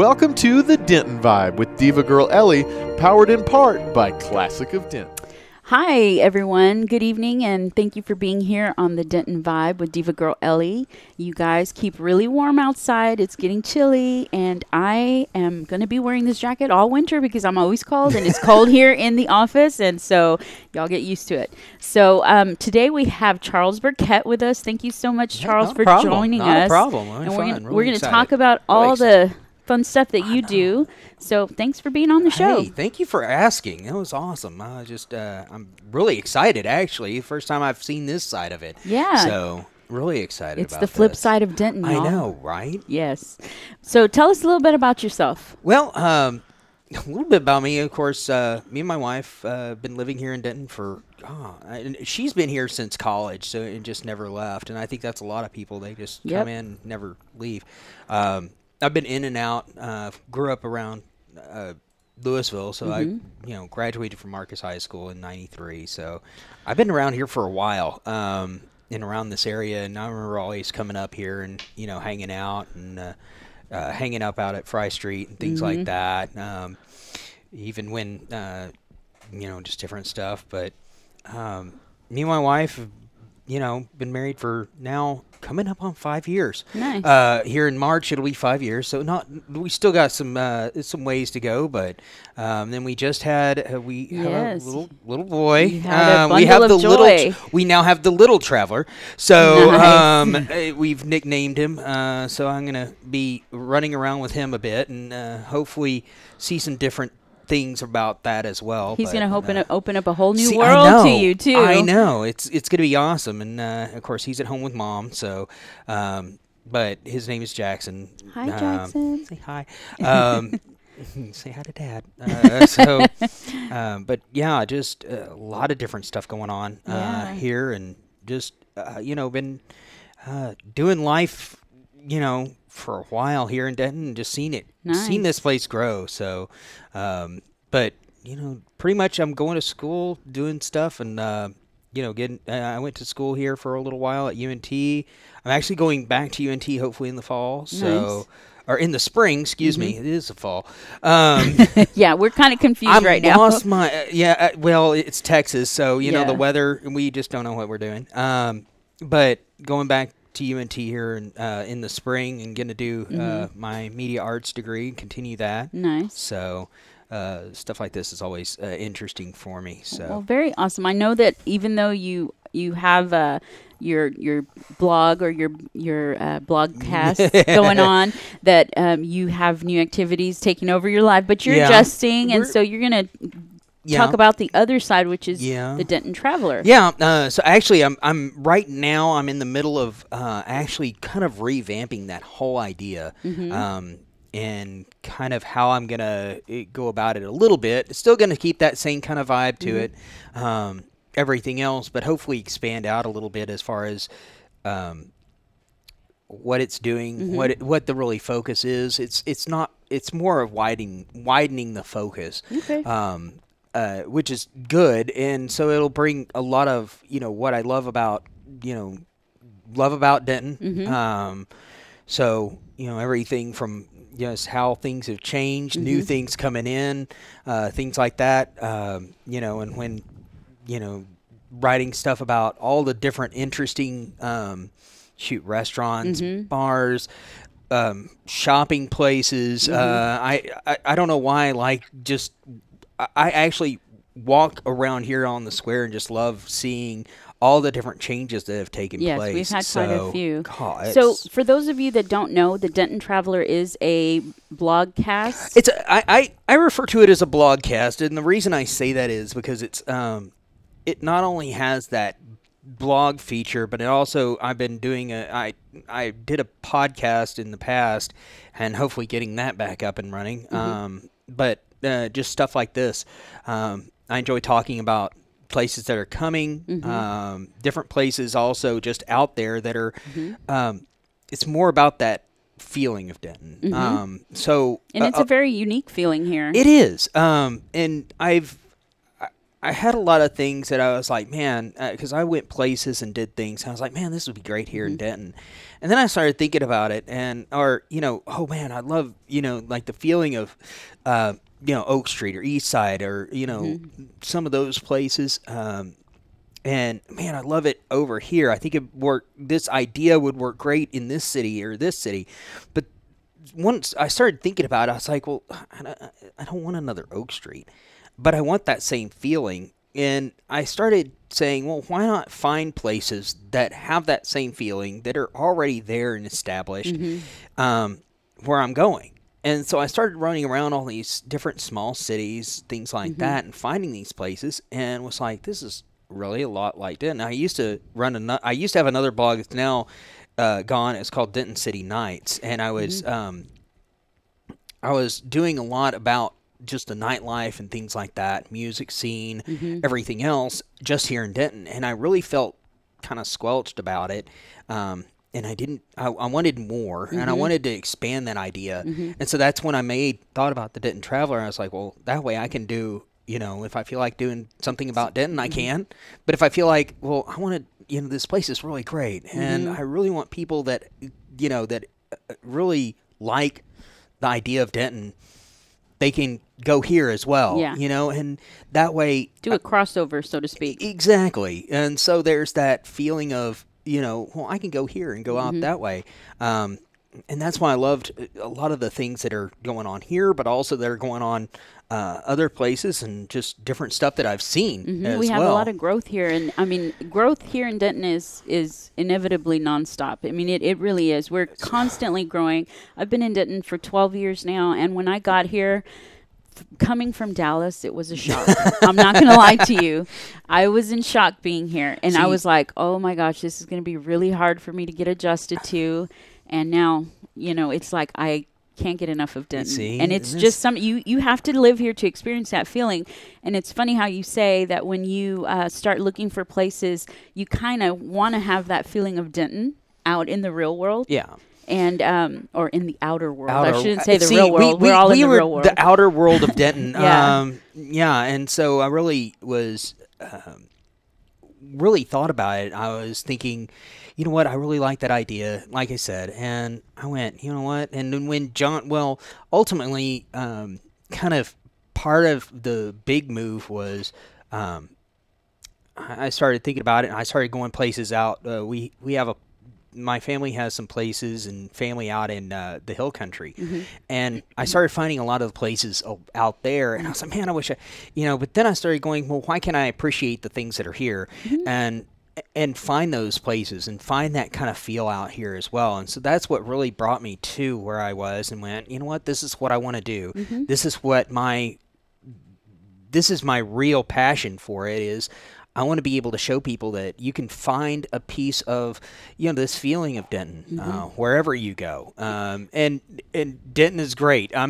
Welcome to the Denton Vibe with Diva Girl Ellie, powered in part by Classic of Denton. Hi, everyone. Good evening, and thank you for being here on the Denton Vibe with Diva Girl Ellie. You guys keep really warm outside. It's getting chilly, and I am going to be wearing this jacket all winter because I'm always cold, and it's cold here in the office, and so y'all get used to it. So today we have Charles Burkett with us. Thank you so much, Charles, for joining us. Not a problem. And we're going to talk about all the fun stuff that you do. So thanks for being on the show. Hey, thank you for asking. That was awesome. I'm really excited, actually. First time I've seen this side of it. Yeah. So really excited it's about the flip this. side of Denton, y'all. I know, right? Yes. So tell us a little bit about yourself. Well, a little bit about me. Of course, me and my wife been living here in Denton for, and she's been here since college, so it just never left. And I think that's a lot of people. They just come in, never leave. I've been in and out. Grew up around Louisville, so I graduated from Marcus High School in '93. So I've been around here for a while, and around this area. And I remember always coming up here and hanging out and hanging up out at Fry Street and things like that. Even when just different stuff. But me and my wife have been married for now coming up on 5 years. Nice. Here in March it'll be 5 years. So we still got some ways to go, but then we just had have a little boy. We now have the little traveler. So nice. We've nicknamed him. So I'm gonna be running around with him a bit and hopefully see some different things about that as well. He's going to open up a whole new world to you too. I know. It's going to be awesome. And of course he's at home with mom. So, but his name is Jackson. Hi, Jackson. Say hi. Say hi to Dad. But yeah, just a lot of different stuff going on here, and just been doing life, for a while here in Denton, and just seen this place grow. So, but pretty much I'm going to school, doing stuff, and I went to school here for a little while at UNT. I'm actually going back to UNT hopefully in the fall. So. Nice. Or in the spring, excuse me. It is the fall. Yeah, we're kind of confused right now. Lost my well, it's Texas, so the weather. We just don't know what we're doing. But going back to UNT here in the spring and going to do my media arts degree and continue that. Nice. So stuff like this is always interesting for me. So well, very awesome. I know that even though you have your blog or your blogcast going on, that you have new activities taking over your life, but you're adjusting, and so you're gonna talk about the other side, which is the Denton Traveler. Yeah. So actually, I'm right now. I'm in the middle of actually kind of revamping that whole idea. And kind of how I'm gonna go about it a little bit. It's still gonna keep that same kind of vibe to it. Everything else, but hopefully expand out a little bit as far as what it's doing, what the really focus is. It's more of widening the focus, which is good, and so it'll bring a lot of what I love about Denton. So everything from how things have changed, new things coming in, things like that. And when writing stuff about all the different interesting, restaurants, bars, shopping places. I don't know why, I actually walk around here on the square and just love seeing all the different changes that have taken place. Yes, we've had quite a few. God, so for those of you that don't know, the Denton Traveler is a blogcast. I refer to it as a blogcast, and the reason I say that is because it's it not only has that blog feature, but it also I did a podcast in the past, and hopefully getting that back up and running. But just stuff like this, I enjoy talking about places that are coming, different places also just out there that are. It's more about that feeling of Denton. And it's a very unique feeling here. It is, and I had a lot of things that I was like, man, because I went places and did things. And I was like, man, this would be great here in Denton. And then I started thinking about it, oh man, I love, like the feeling of, Oak Street or East Side or, some of those places. And man, I love it over here. I think this idea would work great in this city or this city. But once I started thinking about it, I was like, well, I don't want another Oak Street, but I want that same feeling. And I started saying, well, why not find places that have that same feeling, that are already there and established, where I'm going. And so I started running around all these different small cities, things like that, and finding these places, and was like, this is really a lot like Denton. I used to have another blog that's now gone. It's called Denton City Nights, and I was doing a lot about just the nightlife and things like that, music scene, everything else, just here in Denton. And I really felt kind of squelched about it. And I wanted more, and I wanted to expand that idea. And so that's when I thought about the Denton Traveler. I was like, well, that way I can do, if I feel like doing something about Denton, I can. But if I feel like, well, I want to, this place is really great, and I really want people that, that really like the idea of Denton, they can go here as well, and that way do a crossover, so to speak. Exactly. And so there's that feeling of, well, I can go here and go out that way. And that's why I loved a lot of the things that are going on here, but also that are going on other places and just different stuff that I've seen as We have well. a lot of growth here. And, I mean, growth here in Denton is inevitably nonstop. I mean, it really is. We're constantly growing. I've been in Denton for 12 years now, and when I got here, coming from Dallas, it was a shock. I'm not going to lie to you. I was in shock being here, and I was like, oh my gosh, this is going to be really hard for me to get adjusted to. And now, it's like I can't get enough of Denton. And it's just you have to live here to experience that feeling. And it's funny how you say that when you start looking for places, you kind of want to have that feeling of Denton out in the real world. Yeah. And or in the outer world. I shouldn't say the real world. We're all in the real world. The outer world of Denton. Yeah. And so I really was really thought about it. I was thinking, you know what, I really like that idea, like I said, and I went, you know what, and then when ultimately, kind of part of the big move was, I started thinking about it, and I started going places out. We have my family has some places and family out in the hill country. And I started finding a lot of the places out there. And I was like, man, I wish but then I started going, well, why can't I appreciate the things that are here and find those places and find that kind of feel out here as well. And so that's what really brought me to where I was and went, you know what, this is what I want to do. This is my real passion for it is I want to be able to show people that you can find a piece of, this feeling of Denton wherever you go. And Denton is great. I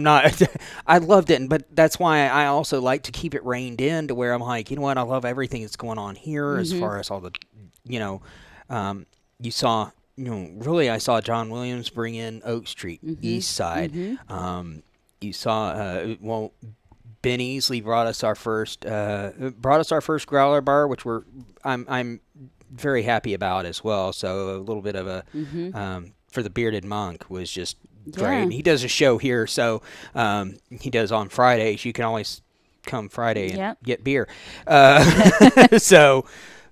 love Denton, but that's why I also like to keep it reined in to where I'm like, you know what, I love everything that's going on here as far as all the, you saw, really I saw John Williams bring in Oak Street, East Side. You saw, Ben Easley brought us our first growler bar, which I'm very happy about as well. So a little bit of a for the Bearded Monk was just great. And he does a show here, so he does on Fridays. You can always come Friday and get beer. So,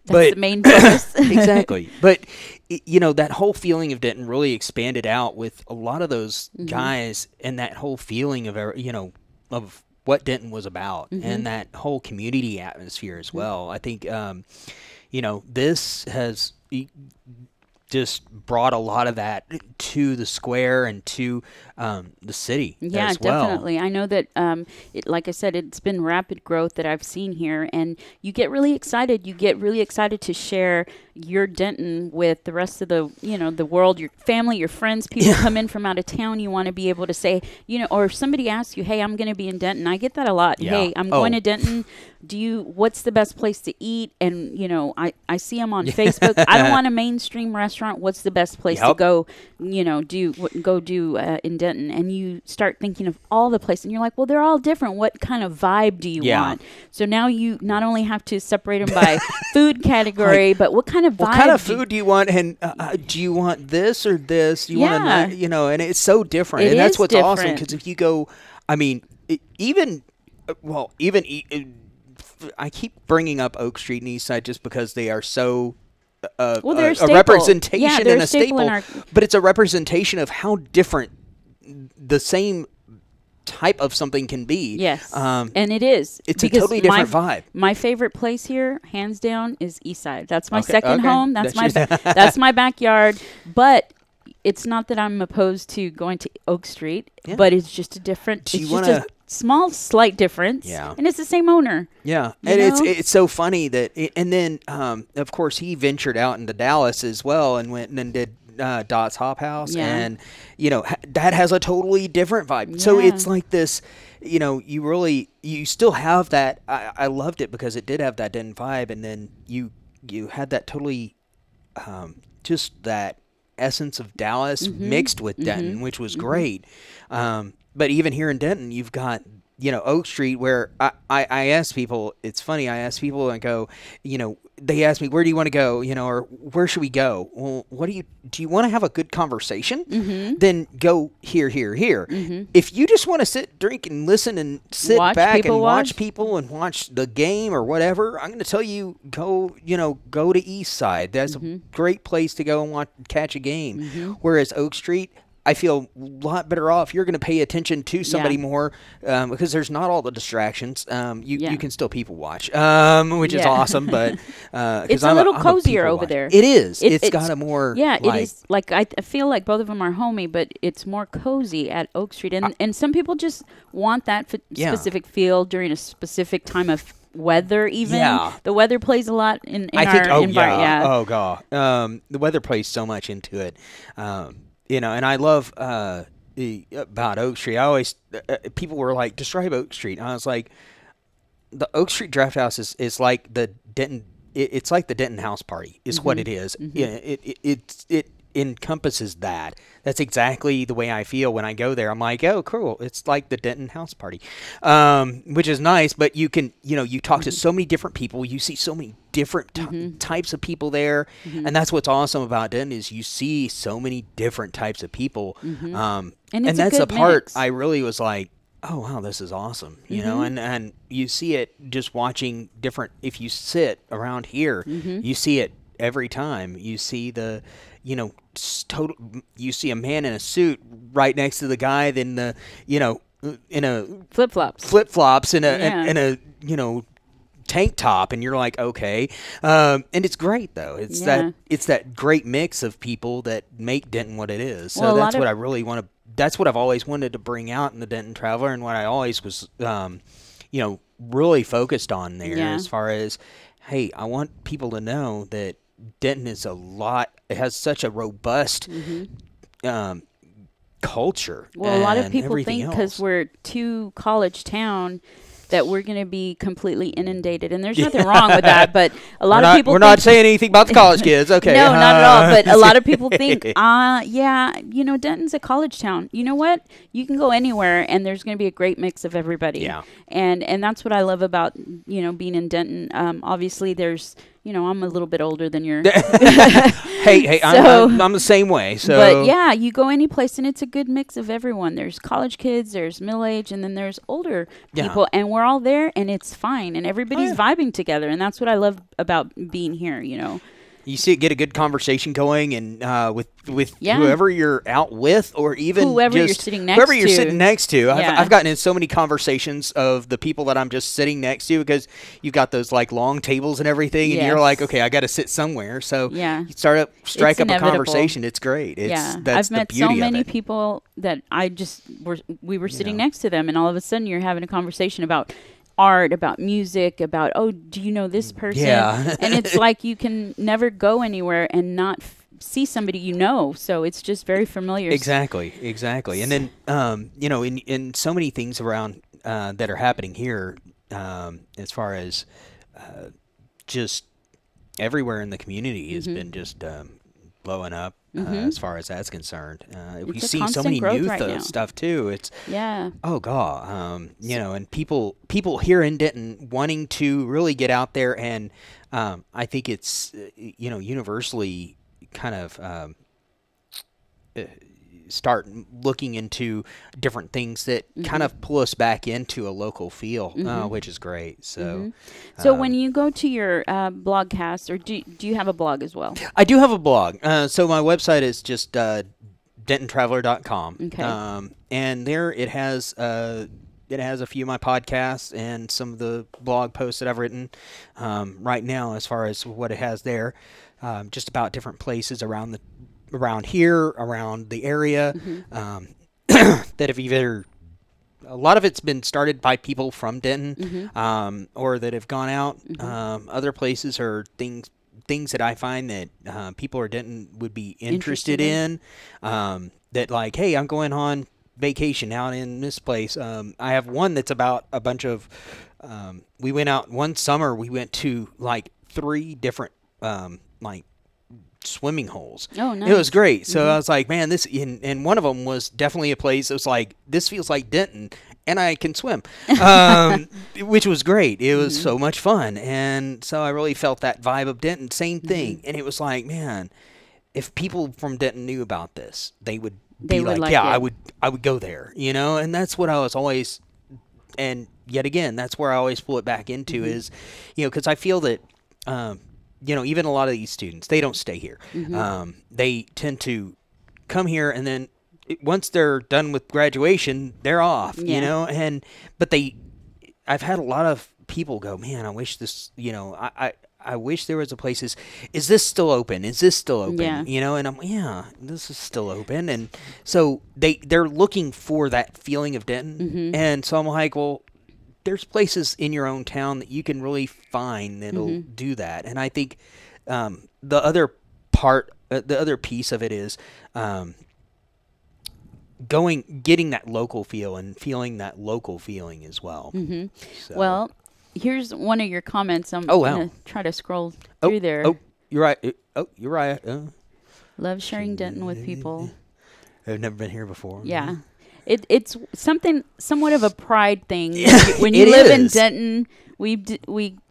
that's the main purpose. Exactly. But that whole feeling of Denton really expanded out with a lot of those guys, and that whole feeling of of what Denton was about and that whole community atmosphere as well. I think, this has just brought a lot of that to the square and to the city as well. Yeah, definitely. I know that, like I said, it's been rapid growth that I've seen here, and you get really excited. You get really excited to share your Denton with the rest of the, the world, your family, your friends, people come in from out of town. You want to be able to say, or if somebody asks you, hey, I'm going to be in Denton. I get that a lot. Yeah. Hey, I'm going to Denton. what's the best place to eat? And, you know, I see them on Facebook. I don't want a mainstream restaurant. What's the best place to go, you know, do in Denton? And you start thinking of all the places, and you're like, well, they're all different. What kind of vibe do you want? So now you not only have to separate them by food category, but what kind of vibe? What kind of food do you want? And do you want this or this? Do you want, you know, and it's so different. And that's what's awesome, because if you go, I mean, I keep bringing up Oak Street and East Side just because they are so a representation and a staple. But it's a representation of how different the same type of something can be. Yes, and it is. It's a totally different vibe. My favorite place here, hands down, is East Side. That's my second home. That's that's my backyard. But it's not that I'm opposed to going to Oak Street, but it's just a different. It's just a small, slight difference. Yeah, and it's the same owner. Yeah, and it's so funny that, and then of course he ventured out into Dallas as well and went and did Dot's Hop House, and you know that has a totally different vibe. Yeah. So it's like this, you know, you still have that. I loved it because it did have that Denton vibe, and then you had that totally just that essence of Dallas mixed with Denton, which was great. But even here in Denton, you've got, you know, Oak Street, where I ask people, it's funny, I ask people and go, you know, they ask me, where do you want to go, you know, or where should we go? Well, do you want to have a good conversation? Then go here. If you just want to sit, drink, and listen and sit back and watch people and watch the game or whatever, I'm going to tell you, go to East Side. That's a great place to go and catch a game. Whereas Oak Street, I feel a lot better off. You're going to pay attention to somebody more because there's not all the distractions. You can still people watch, which is awesome. But it's a little cozier over there. It is. It's got a more it is. Like I feel like both of them are homey, but it's more cozy at Oak Street, and some people just want that specific feel during a specific time of weather. Even the weather plays a lot in our environment. Oh god, the weather plays so much into it. You know, and I love about Oak Street. I always people were like, describe Oak Street. And I was like, the Oak Street Draft House is like the Denton. It's like the Denton House Party. Is what it is. It encompasses that. That's exactly the way I feel when I go there. I'm like, oh, cool. It's like the Denton House Party, which is nice. But you can, you talk to so many different people. You see so many different types of people there, and that's what's awesome about Denton is you see so many different types of people. And that's the part mix. I really was like, oh wow, this is awesome. You know, and you see it just watching different. If you sit around here, you see it every time. You see the. You see a man in a suit right next to the guy, then in a flip-flops in a tank top, and you're like, okay. And it's great though. It's that great mix of people that make Denton what it is. So that's what I really want to. That's what I've always wanted to bring out in the Denton Traveler, and what I always was, really focused on there as far as, hey, I want people to know that Denton is it has such a robust culture. Well, a lot of people think because we're too college town that we're going to be completely inundated, and there's nothing wrong with that. But a lot of people we're not saying anything about the college kids. Okay, no, not at all. But a lot of people think, Denton's a college town. You know what? You can go anywhere, and there's going to be a great mix of everybody. Yeah, and that's what I love about being in Denton. Obviously, there's. I'm a little bit older than you're. hey, I'm the same way. So, but yeah, you go any place and it's a good mix of everyone. There's college kids, there's middle age, and then there's older people, and we're all there, and it's fine, and everybody's vibing together, and that's what I love about being here. You see it get a good conversation going, and with whoever you're out with, or even whoever you're sitting next to. I've gotten in so many conversations of the people that I'm just sitting next to, because you've got those like long tables and everything, and you're like, okay, I got to sit somewhere. So you strike up a conversation. It's great. That's I've met so many people that we were sitting next to them, and all of a sudden you're having a conversation about art, about music, about, oh, do you know this person? Yeah. And it's like you can never go anywhere and not see somebody so it's just very familiar. Exactly. And then, in so many things around that are happening here, as far as just everywhere in the community has been just blowing up as far as that's concerned. We see so many youth stuff too. It's oh god, you know, and people here in Denton wanting to really get out there, and I think it's you know, universally kind of start looking into different things that kind of pull us back into a local feel, which is great. So, so when you go to your blogcast, or do you have a blog as well? I do have a blog. So my website is just dentontraveler.com. Okay. And there it has a few of my podcasts and some of the blog posts that I've written right now, as far as what it has there, just about different places around here, around the area, that have either, a lot of it's been started by people from Denton, or that have gone out. Other places are things that I find that people in Denton would be interested in, that like, hey, I'm going on vacation out in this place. I have one that's about a bunch of, we went out one summer, we went to like 3 different like swimming holes. Oh, nice. It was great. So I was like, man, this, and one of them was definitely a place that was like, this feels like Denton, and I can swim, which was great. It was so much fun. And so I really felt that vibe of Denton, same thing. And it was like, man, if people from Denton knew about this, they would be like, yeah, I would go there, you know? And that's what I was always, and yet again, that's where I always pull it back into is, you know, because I feel that, you know, even a lot of these students, they don't stay here. They tend to come here, and then once they're done with graduation, they're off, you know? But I've had a lot of people go, man, I wish this, you know, I wish there was a place, is this still open? Is this still open? Yeah. You know, and I'm, yeah, this is still open. And so they're looking for that feeling of Denton. And so I'm like, well, there's places in your own town that you can really find that'll do that. And I think the other part, the other piece of it is getting that local feel and feeling that local feeling as well. So. Well, here's one of your comments. I'm wow. going to try to scroll through there. Oh, you're right. You're right. Love sharing Denton with people. I've never been here before. Yeah. It's somewhat of a pride thing. When you live in Denton, we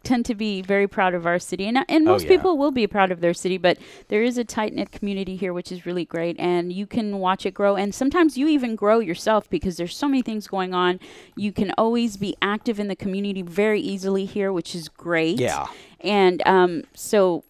tend to be very proud of our city, and most people will be proud of their city, but there is a tight-knit community here, which is really great, and you can watch it grow, and sometimes you even grow yourself because there's so many things going on. You can always be active in the community very easily here, which is great. Yeah. And so...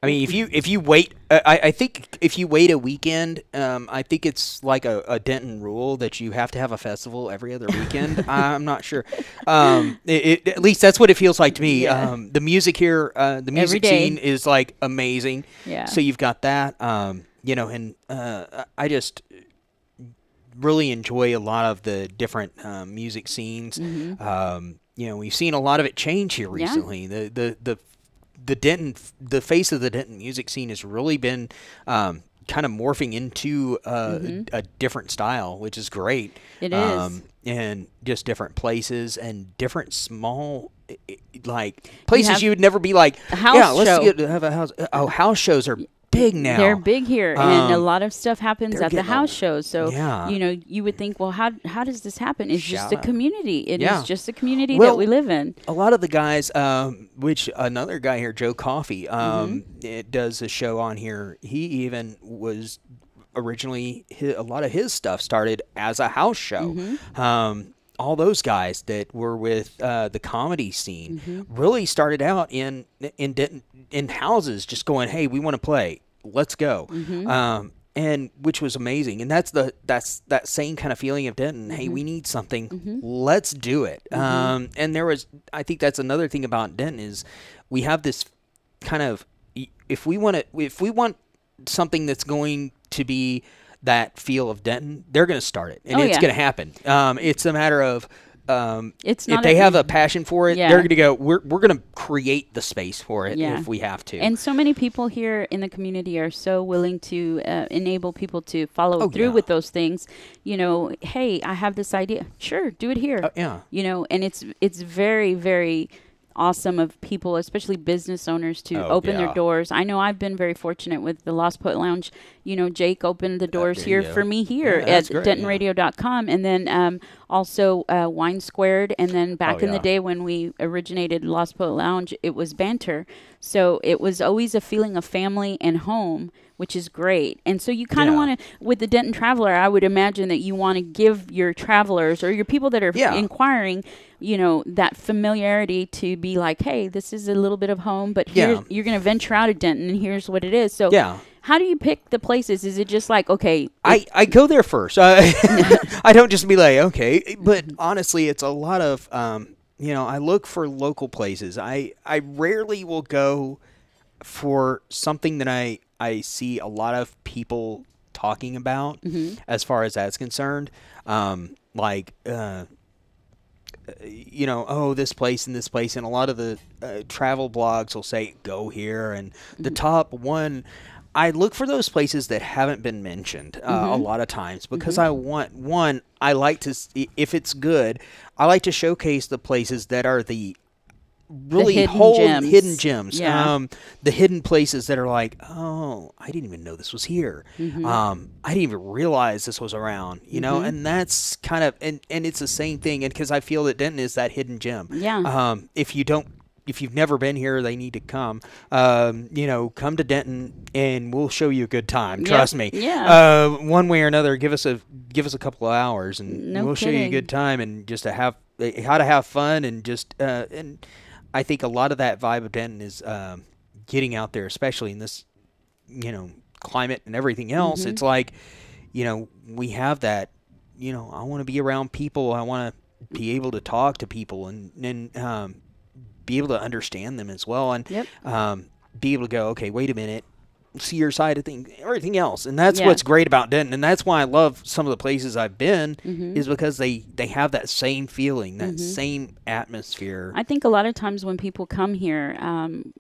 I mean, if you wait, I think if you wait a weekend, I think it's like a Denton rule that you have to have a festival every other weekend. I'm not sure. At least that's what it feels like to me. Yeah. The music here, the music scene is like amazing. Yeah. So you've got that, you know, and I just really enjoy a lot of the different music scenes. You know, we've seen a lot of it change here recently. The face of the Denton music scene has really been kind of morphing into a different style, which is great. It is. And just different places and different small, like, places you would never be like, let's have a house. Oh, house shows are big now. They're big here, and a lot of stuff happens at the house shows. So, you know, you would think, well, how does this happen? It's just a community. It is just a community that we live in. A lot of the guys, which another guy here, Joe Coffey, it does a show on here. He even was originally, a lot of his stuff started as a house show. All those guys that were with the comedy scene really started out in houses, just going, hey, we want to play, let's go, and which was amazing. And that's that same kind of feeling of Denton. Hey, we need something, let's do it. And there was, I think that's another thing about Denton is we have this kind of, if we want something that's going to be that feel of Denton, they're going to start it, and it's going to happen. It's a matter of It's if not they have a passion for it, Yeah. they're going to go, we're going to create the space for it Yeah. if we have to. And so many people here in the community are so willing to enable people to follow Oh, through yeah. with those things. You know, hey, I have this idea. Sure, do it here. Yeah. You know, and it's very, very awesome of people, especially business owners, to open their yeah. doors. I know I've been very fortunate with the Lost Poet Lounge. You know, Jake opened the doors there here you go. for me here Yeah, at that's great, dentonradio.com. And then also Wine Squared. And then back in the yeah. day when we originated Lost Poet Lounge, it was Banter. So it was always a feeling of family and home, which is great. And so you kind of Yeah. want to, with the Denton Traveler, I would imagine that you want to give your travelers or your people that are Yeah. inquiring, you know, that familiarity to be like, hey, this is a little bit of home, but here Yeah. you're going to venture out of Denton and here's what it is. So Yeah. how do you pick the places? Is it just like, okay, I go there first. I don't just be like, okay. But honestly, it's a lot of, you know, I look for local places. I rarely will go for something that I see a lot of people talking about as far as that's concerned. Like, you know, oh, this place and this place. And a lot of the travel blogs will say, go here. And the top one, I look for those places that haven't been mentioned a lot of times because I want, one, I like to, if it's good, I like to showcase the places that are the really hidden gems. Yeah. The hidden places that are like, oh, I didn't even know this was here. I didn't even realize this was around, you know, and that's kind of, and it's the same thing. And because I feel that Denton is that hidden gem. Yeah. If you've never been here, they need to come. You know, come to Denton, and we'll show you a good time. Trust me. Yeah. One way or another, give us a couple of hours, and No we'll show you a kidding. good time, and just to have how to have fun, and just and I think a lot of that vibe of Denton is getting out there, especially in this, you know, climate and everything else. It's like, you know, we have that. You know, I want to be around people. I want to be able to talk to people, and be able to understand them as well, and be able to go, okay, wait a minute, see your side of things, everything else. And that's what's great about Denton, and that's why I love some of the places I've been, is because they have that same feeling, that same atmosphere. I think a lot of times when people come here,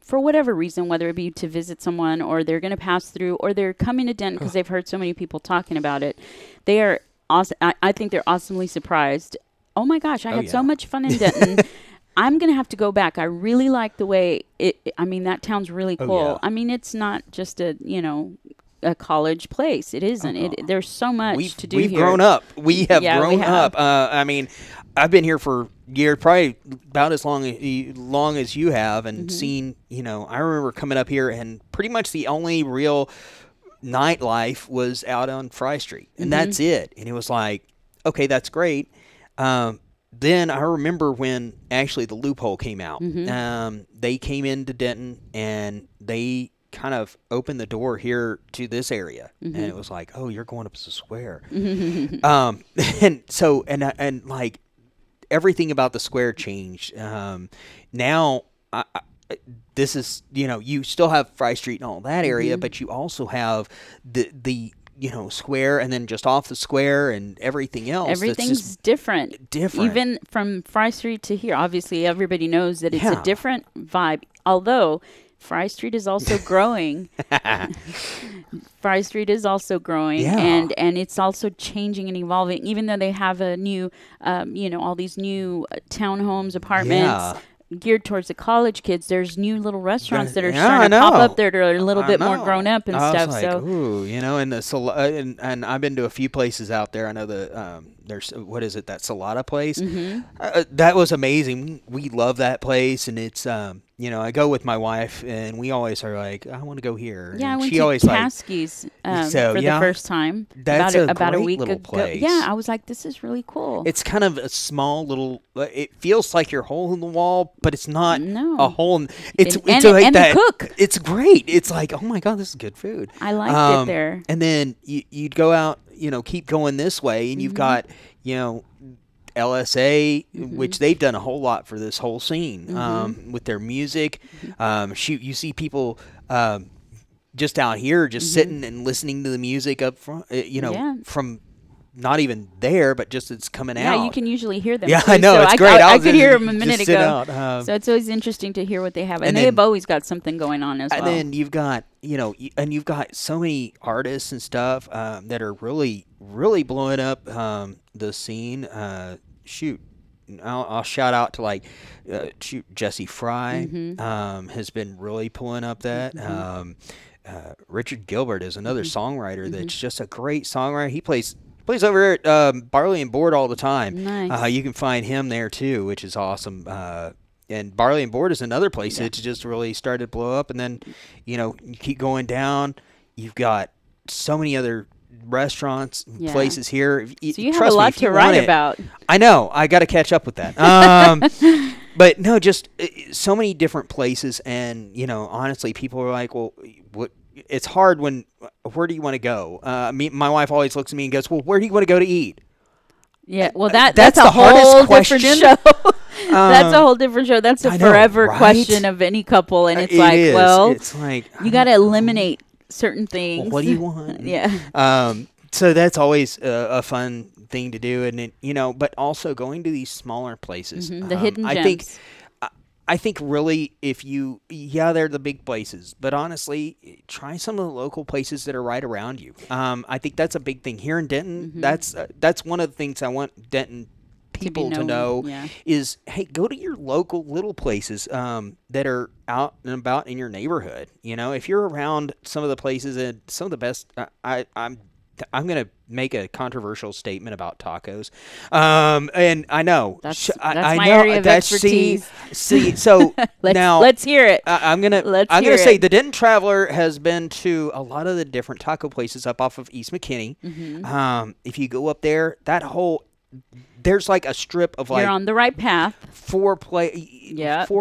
for whatever reason, whether it be to visit someone or they're going to pass through or they're coming to Denton because they've heard so many people talking about it, they are awesome. I think they're awesomely surprised. Oh my gosh, I had so much fun in Denton. I'm going to have to go back. I really like the way I mean, that town's really cool. yeah. I mean, it's not just a, you know, a college place. It isn't. There's so much to do We've here. grown up. We have Yeah, we grown have. up. I mean, I've been here for years, probably about as long as you have, and seen, you know, I remember coming up here, and pretty much the only real nightlife was out on Fry Street, and that's it. And it was like, okay, that's great. Then I remember when actually the Loophole came out. They came into Denton, and they kind of opened the door here to this area, and it was like, oh, you're going up to the square. And so and like everything about the square changed. Now this is, you know, you still have Fry Street and all that area, but you also have the you know, square, and then just off the square and everything else. Everything's different. Even from Fry Street to here. Obviously, everybody knows that it's a different vibe. Although Fry Street is also growing. Fry Street is also growing, and it's also changing and evolving. Even though they have a new, you know, all these new townhomes, apartments. Geared towards the college kids, there's new little restaurants that are starting to pop up there that are a little bit more grown up and stuff. Was like, so, ooh, you know, and I've been to a few places out there. I know there's what is it, that Salada place? That was amazing. We love that place, and it's you know, I go with my wife, and we always are like, I want to go here. Yeah, and I went she to always Caskey's for the first time. That's about a great week little ago. place. Yeah, I was like, this is really cool. It's kind of a small little. It feels like you're hole in the wall, but it's not No. a hole. It's And like the that. cook. It's great. It's like, oh my god, this is good food. I liked it there. And then you'd go out, you know, keep going this way, and you've got, you know, LSA, which they've done a whole lot for this whole scene with their music. Shoot, you see people just out here just sitting and listening to the music up front, you know, from not even there, but just it's coming out. Yeah, you can usually hear them. Yeah, too. I know. So it's great. I could hear them a minute ago. Out. So it's always interesting to hear what they have. And then, they've always got something going on as well. And then you've got, you've got so many artists and stuff that are really, really blowing up the scene. I'll shout out to like Jesse Fry has been really pulling up that. Richard Gilbert is another songwriter that's just a great songwriter. He plays over at Barley and Board all the time. Nice. You can find him there too, which is awesome. And Barley and Board is another place that's just really started to blow up. And then, you keep going down. You've got so many other restaurants, places here. So you have a lot to write about. I know. I got to catch up with that. But no, just so many different places. And, honestly, people are like, well, what? It's hard where do you want to go? My wife always looks at me and goes, well, where do you want to go to eat? Yeah, well, that's a whole different show. That's a whole different show. That's a forever question of any couple. And it's you got to eliminate certain things. Well, what do you want? Yeah. So that's always a fun thing to do. And, but also going to these smaller places. The hidden gems. I think really they're the big places, but honestly, try some of the local places that are right around you. I think that's a big thing here in Denton. That's one of the things I want Denton people to know is, hey, go to your local little places that are out and about in your neighborhood. If you're around some of the places and some of the best, I'm going to make a controversial statement about tacos. And I know. That's my area of expertise. See, so let's hear it. I'm going to say the Denton Traveler has been to a lot of the different taco places up off of East McKinney. If you go up there, there's like a strip of You're on the right path. 4 or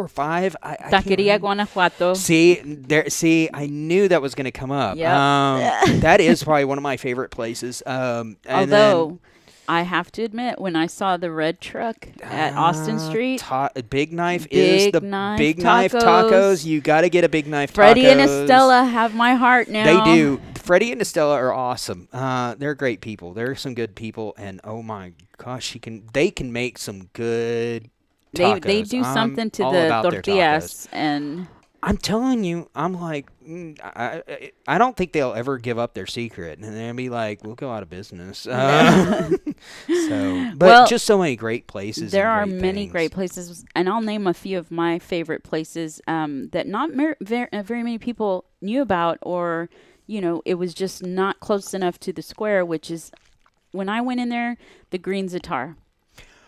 5. Taqueria Guanajuato. See, I knew that was going to come up. That is probably one of my favorite places. Although, I have to admit, when I saw the red truck at Austin Street, Big Knife is the Big Knife tacos. You got to get a Big Knife tacos. Freddie and Estella have my heart now. They do. Freddie and Estella are awesome. They're great people. They're some good people, and oh my gosh, they can make some good tacos. They do something to the tortillas, and I'm telling you, I'm like, I don't think they'll ever give up their secret, and they'll be like, we'll go out of business. Just so many great places. There are many great places, and I'll name a few of my favorite places that not very many people knew about, or it was just not close enough to the square, which is, when I went in there, the Green Zatar.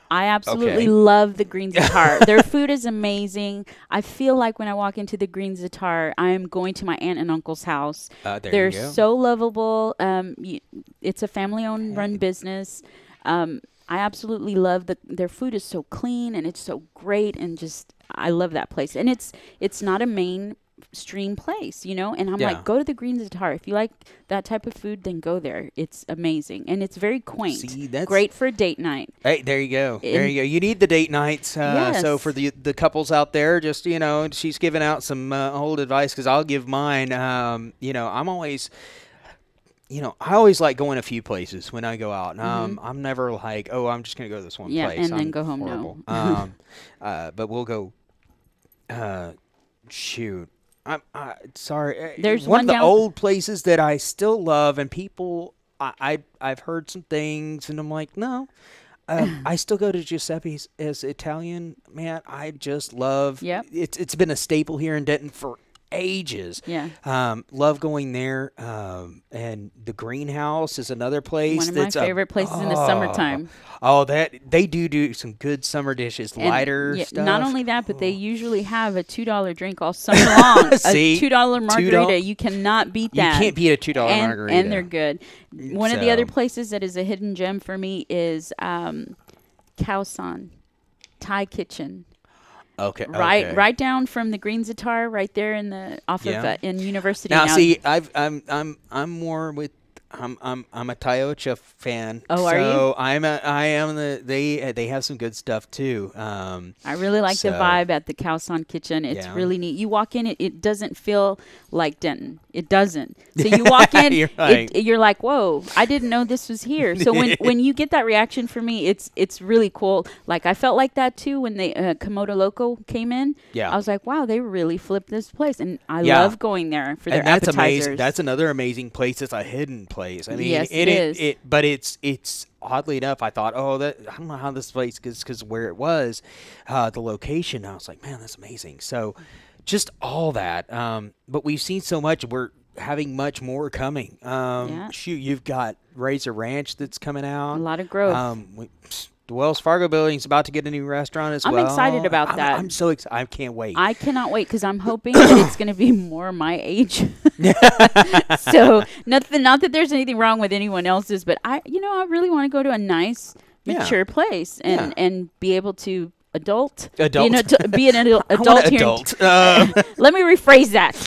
I absolutely love the Green Zatar. Their food is amazing. I feel like when I walk into the Green Zatar, I am going to my aunt and uncle's house. They're so lovable. It's a family-owned run business. I absolutely love their food is so clean, and it's so great, and just I love that place. And it's not a mainstream place, and I'm like, go to the Green Zatar. If you like that type of food, then go there. It's amazing, and it's very quaint. See, that's great for a date night. Hey, there you go. You need the date nights. So for the couples out there, just she's giving out some old advice, because I'll give mine. I'm always I always like going a few places when I go out. I'm never like, oh, I'm just gonna go to this one place and then go home. Horrible. But we'll go. Shoot. I'm sorry. There's one of the old places that I still love, and people, I've heard some things, and I'm like, no. I still go to Giuseppe's as Italian. Man, I just love. Yep. It's been a staple here in Denton for ages. Love going there. And the Greenhouse is another place. One of my favorite places in the summertime. Oh, they do some good summer dishes, lighter stuff. Not only that, but they usually have a $2 drink all summer long. See, a $2 margarita. You cannot beat that. You can't beat a $2 margarita. And they're good. One of the other places that is a hidden gem for me is Khao-san Thai Kitchen. Okay. Right down from the Green Zatar, right there in University. Now, see, I'm more with I'm a Tiocha fan. Oh, are you? So I am they have some good stuff too. I really like the vibe at the Calzone Kitchen. It's really neat. You walk in, it doesn't feel like Denton. It doesn't. So you walk in, You're right. you're like, whoa, I didn't know this was here. So when you get that reaction from me, it's really cool. Like I felt like that too when they Komodo Loco came in. Yeah. I was like, wow, they really flipped this place, and I love going there for their that's appetizers. amazing. That's another amazing place. It's a hidden place. I mean, yes, it is. But it's oddly enough, I thought, I don't know how this place is because where it was, the location. I was like, man, that's amazing. So, just all that. But we've seen so much. We're having much more coming. Shoot, you've got Razor Ranch that's coming out. A lot of growth. The Wells Fargo building is about to get a new restaurant as well. I'm excited about that. I'm so excited. I can't wait. I cannot wait because I'm hoping that it's going to be more my age. So not that there's anything wrong with anyone else's, but I really want to go to a nice, mature place and be able to be an adult here. Let me rephrase that.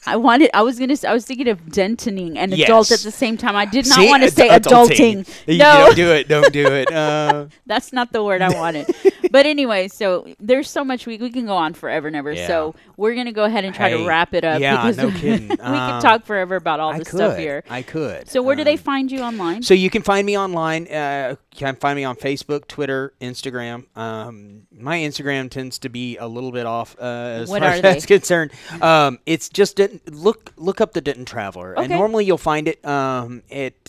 I was thinking of dentoning and adult at the same time. I did not want to say adulting. No. Don't do it. That's not the word I wanted. But anyway, so there's so much we can go on forever and ever. Yeah. So we're going to go ahead and try to wrap it up. Yeah, because no kidding. We could talk forever about all this stuff here. I could. So where do they find you online? So you can find me online. You can find me on Facebook, Twitter, Instagram. My Instagram tends to be a little bit off as far as that's concerned. It's just look up the Denton Traveler. Okay. And normally you'll find it at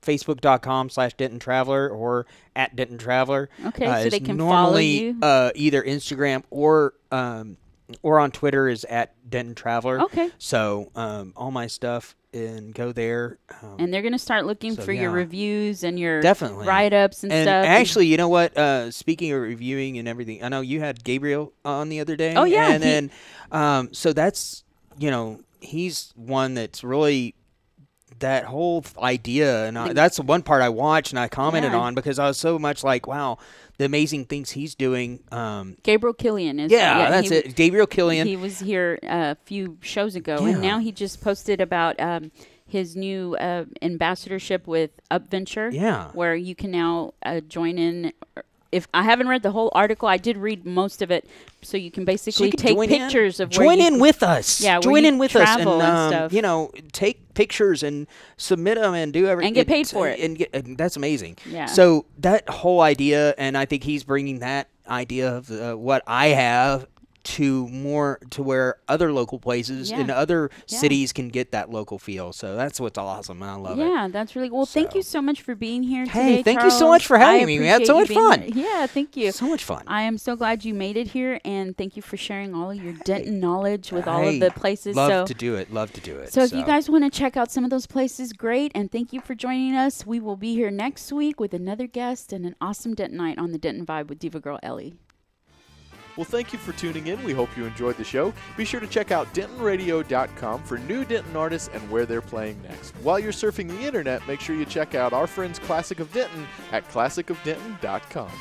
facebook.com/Denton Traveler or at Denton Traveler. Okay, so they can follow you. Either Instagram or on Twitter is at Denton Traveler. Okay. So all my stuff, and go there. And they're going to start looking for your reviews and your definitely write-ups and stuff. Actually, you know what? Speaking of reviewing and everything, I know you had Gabriel on the other day. Oh, yeah. And then, so that's, he's one that's really that whole idea. And that's the one part I watched and I commented on because I was so much like, wow, the amazing things he's doing. Gabriel Killian is. Yeah, that's it. Gabriel Killian. He was here a few shows ago, and now he just posted about his new ambassadorship with UpVenture. Yeah, where you can now join in. If I haven't read the whole article, I did read most of it. So you can basically take pictures of where join in with us. Yeah, join in with us and stuff. Take pictures and submit them and do everything and get paid for it. And that's amazing. Yeah. So that whole idea, and I think he's bringing that idea of what I have to where other local places and other cities can get that local feel. So that's what's awesome. I love it. Yeah, that's really well. Thank you so much for being here today. Hey, thank Charles. you so much for having me. We had so much fun. Yeah, thank you. So much fun. I am so glad you made it here, and thank you for sharing all of your Denton knowledge with all of the places. Love to do it. So if you guys want to check out some of those places, great. And thank you for joining us. We will be here next week with another guest and an awesome Denton night on the Denton Vibe with Diva Girl Ellie. Well, thank you for tuning in. We hope you enjoyed the show. Be sure to check out DentonRadio.com for new Denton artists and where they're playing next. While you're surfing the internet, make sure you check out our friends Classic of Denton at ClassicofDenton.com.